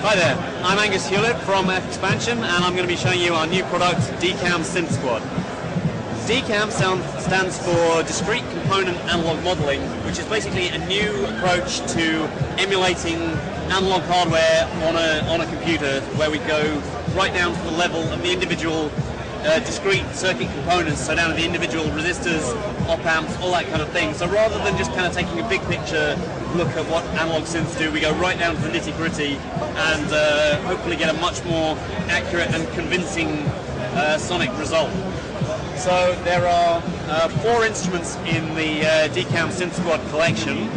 Hi there, I'm Angus from Fxpansion, and I'm going to be showing you our new product, DCAM Synth Squad. DCAM stands for Discrete Component Analog Modeling, which is basically a new approach to emulating analog hardware on a computer, where we go right down to the level of the individual discrete circuit components, so down to the individual resistors, op-amps, all that kind of thing. So rather than just kind of taking a big picture look at what analog synths do, we go right down to the nitty-gritty and hopefully get a much more accurate and convincing sonic result. So there are 4 instruments in the DCAM Synth Squad collection,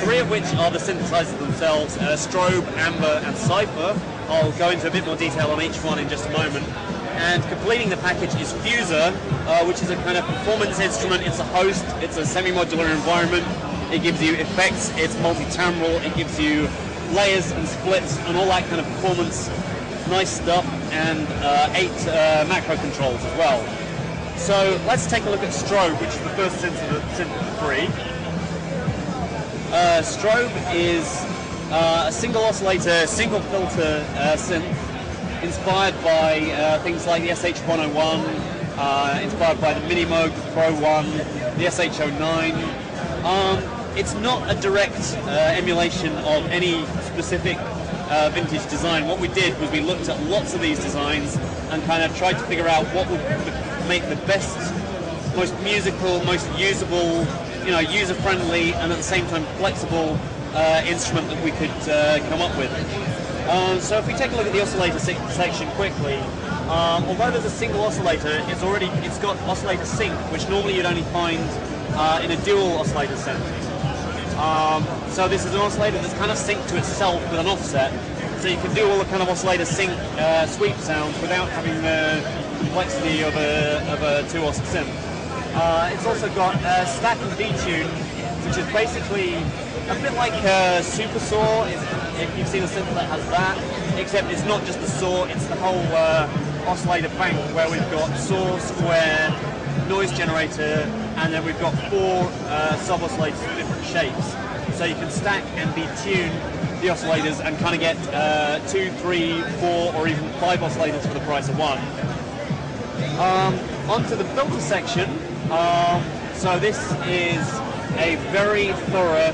3 of which are the synthesizers themselves, Strobe, Amber and Cypher. I'll go into a bit more detail on each one in just a moment. And completing the package is Fuser, which is a kind of performance instrument. It's a host, it's a semi-modular environment. It gives you effects, it's multi-timbral, it gives you layers and splits and all that kind of performance, nice stuff, and 8 macro controls as well. So let's take a look at Strobe, which is the first synth of the 3. Strobe is a single oscillator, single filter synth, inspired by things like the SH101, inspired by the Minimoog, the Pro 1, the SH09. It's not a direct emulation of any specific vintage design. What we did was we looked at lots of these designs and kind of tried to figure out what would make the best, most musical, most usable, user-friendly, and at the same time flexible instrument that we could come up with. So if we take a look at the oscillator section quickly, although there's a single oscillator, it's got oscillator sync, which normally you'd only find in a dual oscillator synth. So this is an oscillator that's kind of synced to itself with an offset, so you can do all the kind of oscillator sync sweep sounds without having the complexity of a 2-os synth. It's also got stack and detune, which is basically a bit like Super Saw, if you've seen a synth that has that, except it's not just the saw, it's the whole oscillator bank, where we've got saw, square, noise generator, and then we've got 4 sub-oscillators of different shapes. So you can stack and detune the oscillators and kind of get 2, 3, 4, or even 5 oscillators for the price of 1. Onto the filter section. So this is a very thorough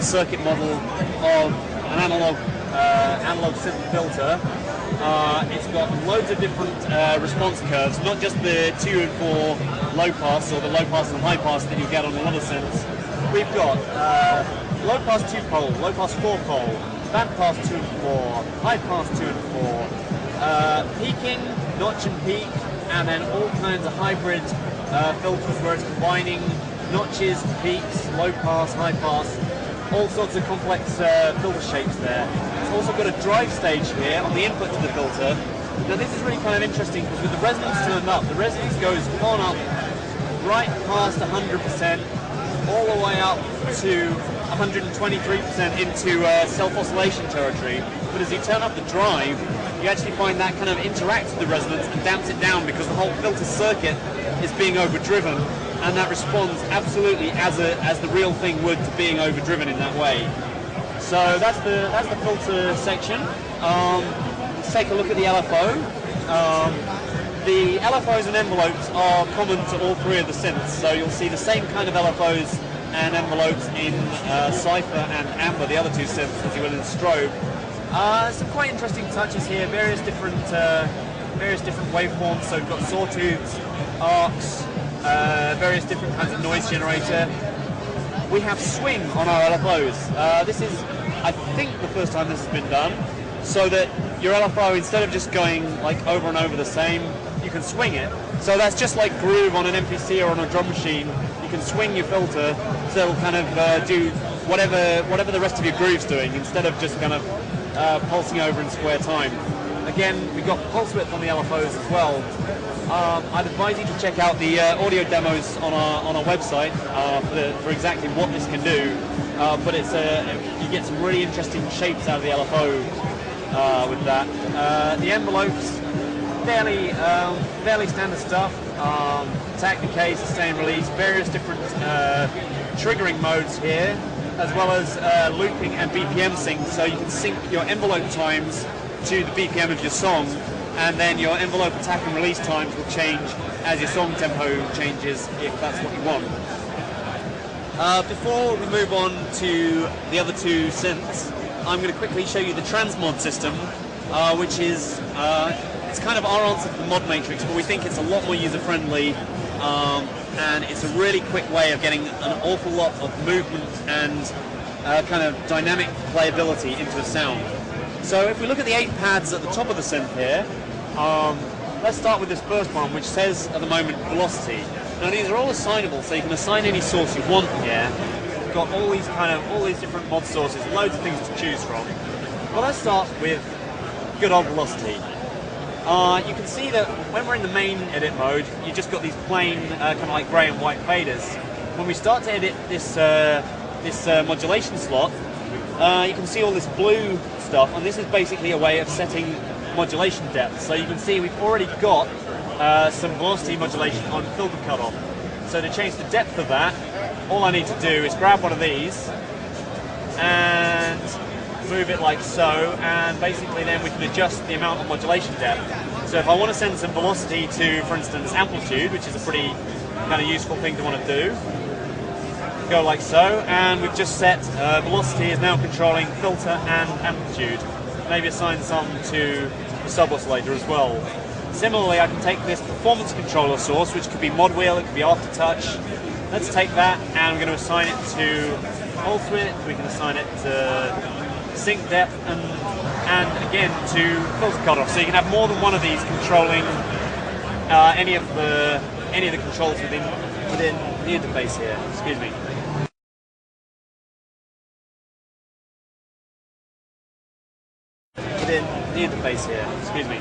circuit model of an analog synth filter. It's got loads of different response curves, not just the 2 and 4 low pass or the low pass and high pass that you get on a lot of synths. We've got low pass 2-pole, low pass 4-pole, band pass 2 and 4, high pass 2 and 4, peaking, notch and peak, and then all kinds of hybrid filters where it's combining notches, peaks, low pass, high pass, all sorts of complex filter shapes there. It's also got a drive stage here on the input to the filter. Now this is really kind of interesting because with the resonance turned up, the resonance goes on up right past 100%, all the way up to 123% into self-oscillation territory. But as you turn up the drive, you actually find that kind of interacts with the resonance and damps it down because the whole filter circuit is being overdriven, and that responds absolutely as the real thing would to being overdriven in that way. So that's the filter section. Let's take a look at the LFO. The LFOs and envelopes are common to all 3 of the synths, so you'll see the same kind of LFOs and envelopes in Cypher and Amber, the other 2 synths, as you will in Strobe. Some quite interesting touches here, various different waveforms. So we've got sawtooths, arcs, various different kinds of noise generator. We have swing on our LFOs. This is, I think, the first time this has been done, so that your LFO, instead of just going like over and over the same, you can swing it. So that's just like groove on an MPC or on a drum machine. You can swing your filter so it'll kind of do whatever the rest of your groove's doing, instead of just kind of pulsing over in square time. Again, we've got pulse width on the LFOs as well. I'd advise you to check out the audio demos on our website for exactly what this can do. But you get some really interesting shapes out of the LFO with that. The envelopes, fairly standard stuff. Attack, decay, sustain, release, various different triggering modes here. as well as looping and BPM sync, so you can sync your envelope times to the BPM of your song, and then your envelope attack and release times will change as your song tempo changes, if that's what you want. Before we move on to the other two synths, I'm going to quickly show you the transmod system, which is it's kind of our answer to the mod matrix, but we think it's a lot more user-friendly, and it's a really quick way of getting an awful lot of movement and kind of dynamic playability into a sound. So if we look at the 8 pads at the top of the synth here, let's start with this first one, which says at the moment velocity. Now these are all assignable, so you can assign any source you want here. You've got all these different mod sources, loads of things to choose from. Well, let's start with good old velocity. You can see that when we're in the main edit mode, you just got these plain kind of like grey and white faders. When we start to edit this modulation slot, you can see all this blue stuff, and this is basically a way of setting modulation depth. So you can see we've already got some velocity modulation on filter cutoff. So to change the depth of that, all I need to do is grab one of these and move it like so, and basically then we can adjust the amount of modulation depth. So if I want to send some velocity to, for instance, amplitude, which is a pretty kind of useful thing to want to do, go like so, and we've just set velocity is now controlling filter and amplitude. Maybe assign some to the sub-oscillator as well. Similarly, I can take this performance controller source, which could be mod wheel, it could be aftertouch. Let's take that, and we're going to assign it to pulse width, we can assign it to sync depth, and again to filter cutoff. So you can have more than one of these controlling any of the controls within the interface here. Excuse me. Within the interface here. Excuse me.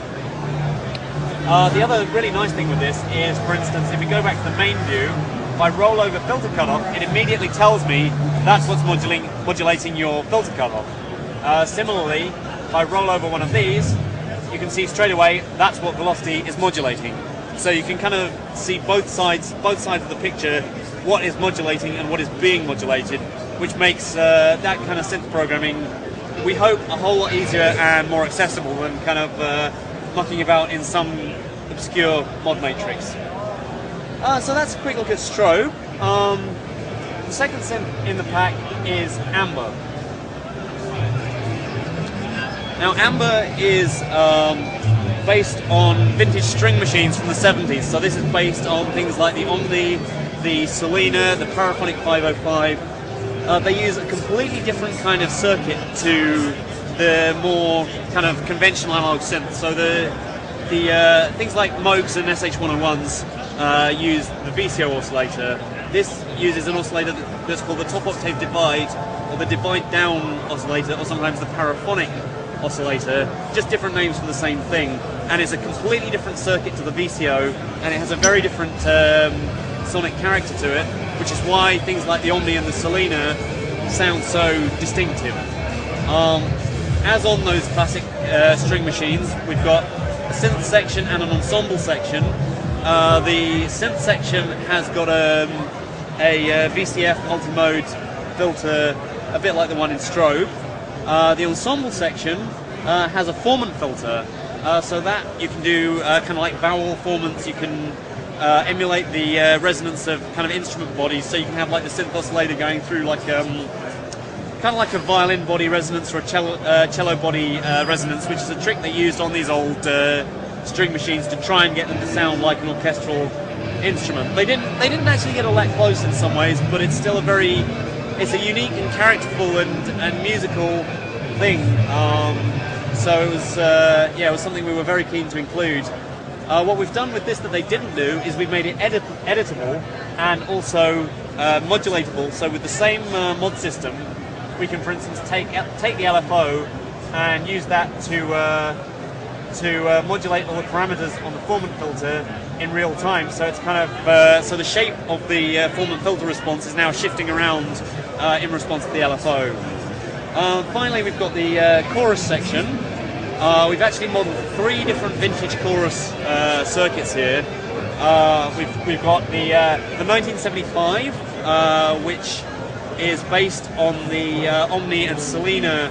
The other really nice thing with this is, for instance, if we go back to the main view, if I roll over filter cutoff, it immediately tells me that's what's modulating your filter cutoff. Similarly, if I roll over one of these, you can see straight away that's what velocity is modulating. So you can kind of see both sides of the picture, what is modulating and what is being modulated, which makes that kind of synth programming, we hope, a whole lot easier and more accessible than kind of mucking about in some obscure mod matrix. So that's a quick look at strobe. The second synth in the pack is Amber. Now Amber is based on vintage string machines from the 70s, so this is based on things like the Omni, the Selena, the Paraphonic 505. They use a completely different kind of circuit to the more kind of conventional analog synth. So the things like Moogs and SH101s use the VCO oscillator. This uses an oscillator that's called the top octave divide, or the divide down oscillator, or sometimes the paraphonic oscillator, just different names for the same thing, and it's a completely different circuit to the VCO, and it has a very different sonic character to it, which is why things like the Omni and the Selena sound so distinctive. As on those classic string machines, we've got a synth section and an ensemble section. The synth section has got a VCF multi-mode filter, a bit like the one in Strobe. The ensemble section has a formant filter, so that you can do kind of like vowel formants. You can emulate the resonance of kind of instrument bodies, so you can have like the synth oscillator going through like kind of like a violin body resonance or a cello body resonance, which is a trick they used on these old string machines to try and get them to sound like an orchestral instrument. They didn't actually get all that close in some ways, but it's still it's a unique and characterful and musical thing. So it was it was something we were very keen to include. What we've done with this that they didn't do is we've made it editable and also modulatable. So with the same mod system, we can, for instance, take the LFO and use that to modulate all the parameters on the formant filter in real time. So it's kind of so the shape of the formant filter response is now shifting around in response to the LFO. Finally, we've got the chorus section. We've actually modeled 3 different vintage chorus circuits here. We've got the 1975, which is based on the Omni and Selena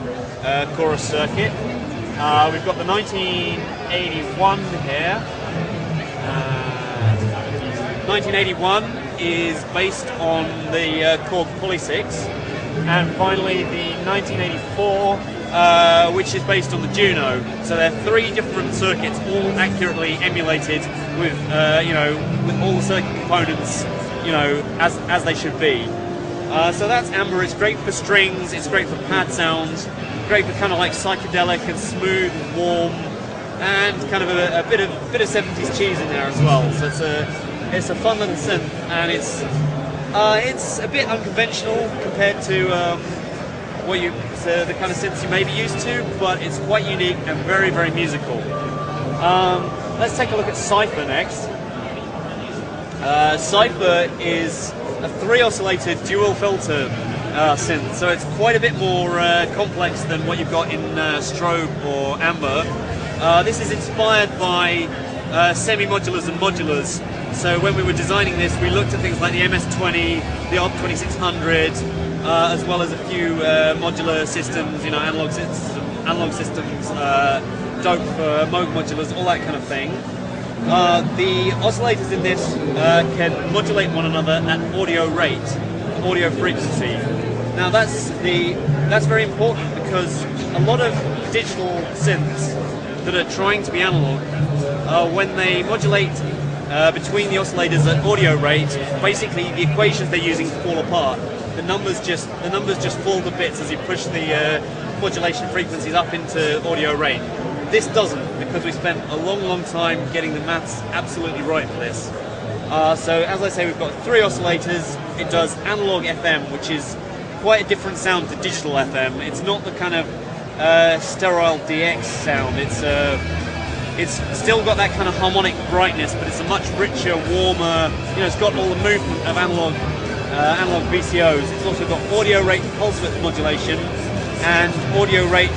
chorus circuit. We've got the 1981 here. 1981 is based on the Korg Poly 6, and finally the 1984, which is based on the Juno. So they're three different circuits, all accurately emulated with, with all the circuit components, as they should be. So that's Amber. It's great for strings. It's great for pad sounds. Great for kind of like psychedelic and smooth and warm, and kind of a bit of 70s cheese in there as well. So it's a fun little synth, and it's a bit unconventional compared to the kind of synths you may be used to, but it's quite unique and very, very musical. Let's take a look at Cypher next. Cypher is a 3-oscillator dual filter synth, so it's quite a bit more complex than what you've got in Strobe or Amber. This is inspired by semi-modulars and modulars. So when we were designing this, we looked at things like the MS-20, the OP2600, as well as a few modular systems, analog systems, dope for Moog modulars, all that kind of thing. The oscillators in this can modulate one another at audio rate, audio frequency. Now that's very important, because a lot of digital synths that are trying to be analog, when they modulate between the oscillators at audio rate, basically the equations they're using fall apart. The numbers just fall to bits as you push the modulation frequencies up into audio rate. This doesn't, because we spent a long time getting the maths absolutely right for this. So as I say, we've got 3 oscillators. It does analog FM, which is quite a different sound to digital FM. It's not the kind of sterile DX sound. It's still got that kind of harmonic brightness, but it's a much richer, warmer. It's got all the movement of analog VCOs. It's also got audio rate pulse width modulation and audio rate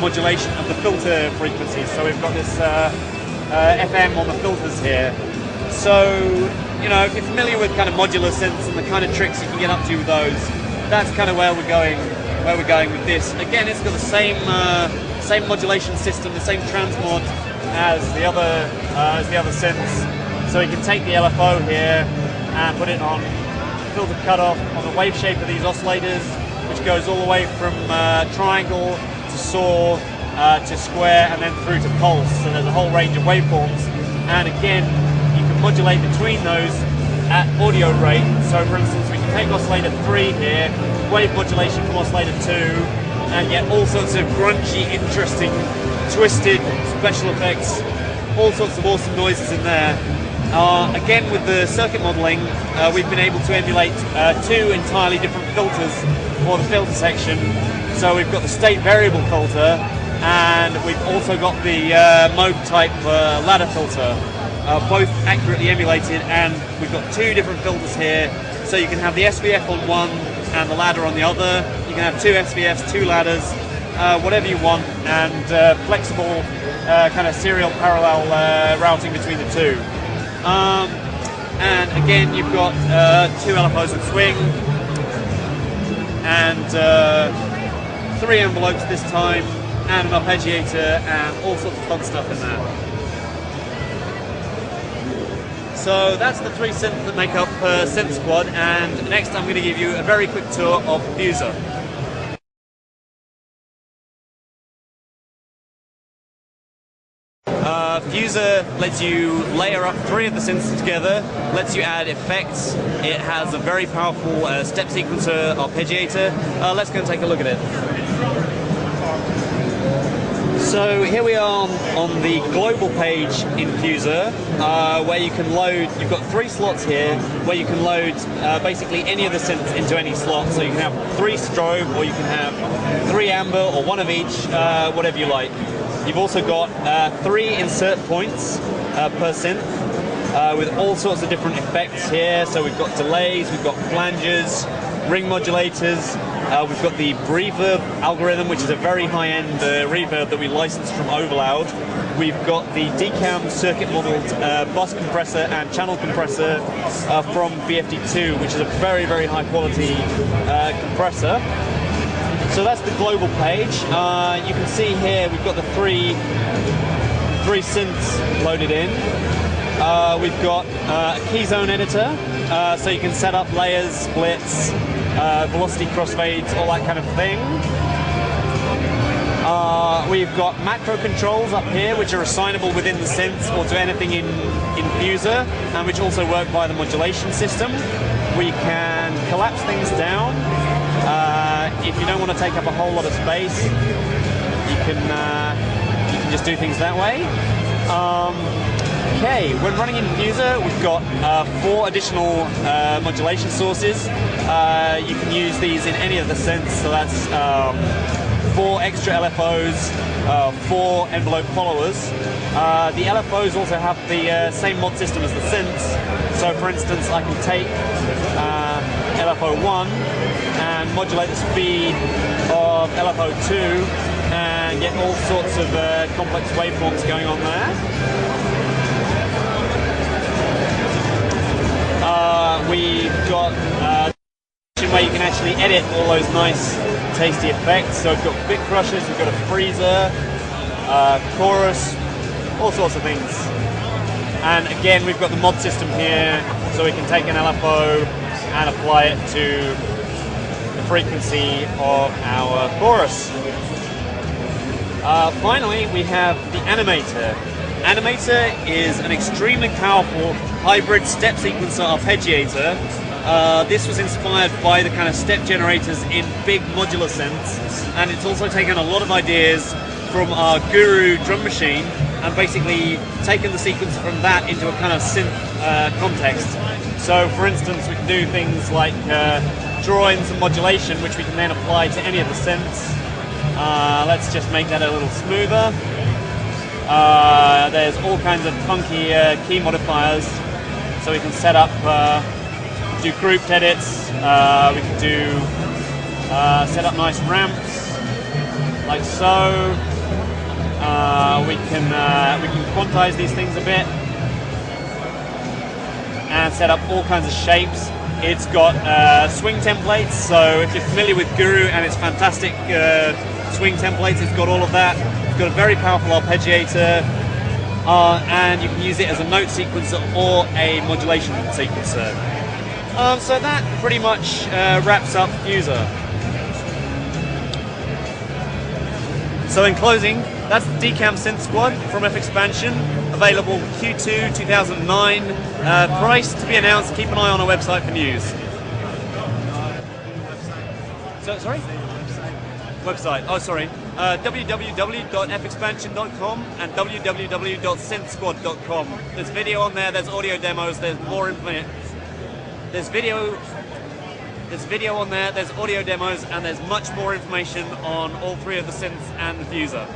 modulation of the filter frequencies. So we've got this FM on the filters here. So if you're familiar with kind of modular synths and the kind of tricks you can get up to with those, that's kind of where we're going with this. Again, it's got the same modulation system, the same transmod as the other synths. So you can take the LFO here and put it on filter cutoff on the wave shape of these oscillators, which goes all the way from triangle to saw to square and then through to pulse. So there's a whole range of waveforms, and again you can modulate between those at audio rate. So for instance, we can take oscillator 3 here, wave modulation from oscillator 2, and get all sorts of grungy, interesting, twisted special effects, all sorts of awesome noises in there. Again, with the circuit modeling, we've been able to emulate 2 entirely different filters for the filter section. So we've got the state variable filter, and we've also got the Moog type ladder filter, both accurately emulated, and we've got 2 different filters here. So you can have the SVF on one and the ladder on the other. You can have 2 SVFs, 2 ladders, whatever you want, and flexible kind of serial parallel routing between the 2. And again, you've got 2 LFOs in swing, and 3 envelopes this time, and an arpeggiator, and all sorts of fun stuff in there. So that's the 3 synths that make up Synth Squad, and next I'm going to give you a very quick tour of Fuser. Fuser lets you layer up 3 of the synths together, lets you add effects. It has a very powerful step sequencer arpeggiator. Let's go and take a look at it. So here we are on the global page in Fuser, where you can load. You've got 3 slots here where you can load basically any of the synths into any slot. So you can have 3 strobe, or you can have 3 amber, or 1 of each, whatever you like. You've also got 3 insert points per synth, with all sorts of different effects here. So we've got delays, we've got flanges, ring modulators, We've got the reverb algorithm, which is a very high-end reverb that we licensed from Overloud. We've got the DCAM circuit-modeled bus compressor and channel compressor from BFD2, which is a very, very high-quality compressor. So that's the global page. You can see here we've got the three synths loaded in. We've got a key zone editor, so you can set up layers, splits, velocity crossfades, all that kind of thing. We've got macro controls up here, which are assignable within the synths or to anything in Fuser, and which also work via the modulation system. We can collapse things down. If you don't want to take up a whole lot of space, you can just do things that way. Okay, when running in Fuser, we've got 4 additional modulation sources. You can use these in any of the synths, so that's 4 extra LFOs, 4 envelope followers. The LFOs also have the same mod system as the synths. So for instance, I can take LFO 1 and modulate the speed of LFO 2 and get all sorts of complex waveforms going on there. We've got where you can actually edit all those nice, tasty effects. So we've got bit crushers, we've got a freezer, chorus, all sorts of things. And again, we've got the mod system here, so we can take an LFO and apply it to the frequency of our chorus. Finally, we have the animator. Animator is an extremely powerful hybrid step sequencer arpeggiator. This was inspired by the kind of step generators in big modular synths, and it's also taken a lot of ideas from our Guru drum machine and basically taken the sequencer from that into a kind of synth context. So for instance, we can do things like draw in some modulation, which we can then apply to any of the synths. Let's just make that a little smoother. There's all kinds of funky key modifiers, so we can set up, do grouped edits, we can do set up nice ramps, like so. We can quantize these things a bit and set up all kinds of shapes. It's got swing templates, so if you're familiar with Guru and its fantastic swing templates, it's got all of that. It's got a very powerful arpeggiator, and you can use it as a note sequencer or a modulation sequencer. So that pretty much wraps up Fuser. So in closing, that's the DCAM Synth Squad from Fxpansion, available Q2 2009, price to be announced. Keep an eye on our website for news. So, sorry? Website, oh sorry, www.fxpansion.com and www.synthsquad.com. There's video on there, there's audio demos, there's more information. There's video on there, there's audio demos, and there's much more information on all 3 of the synths and the Fuser.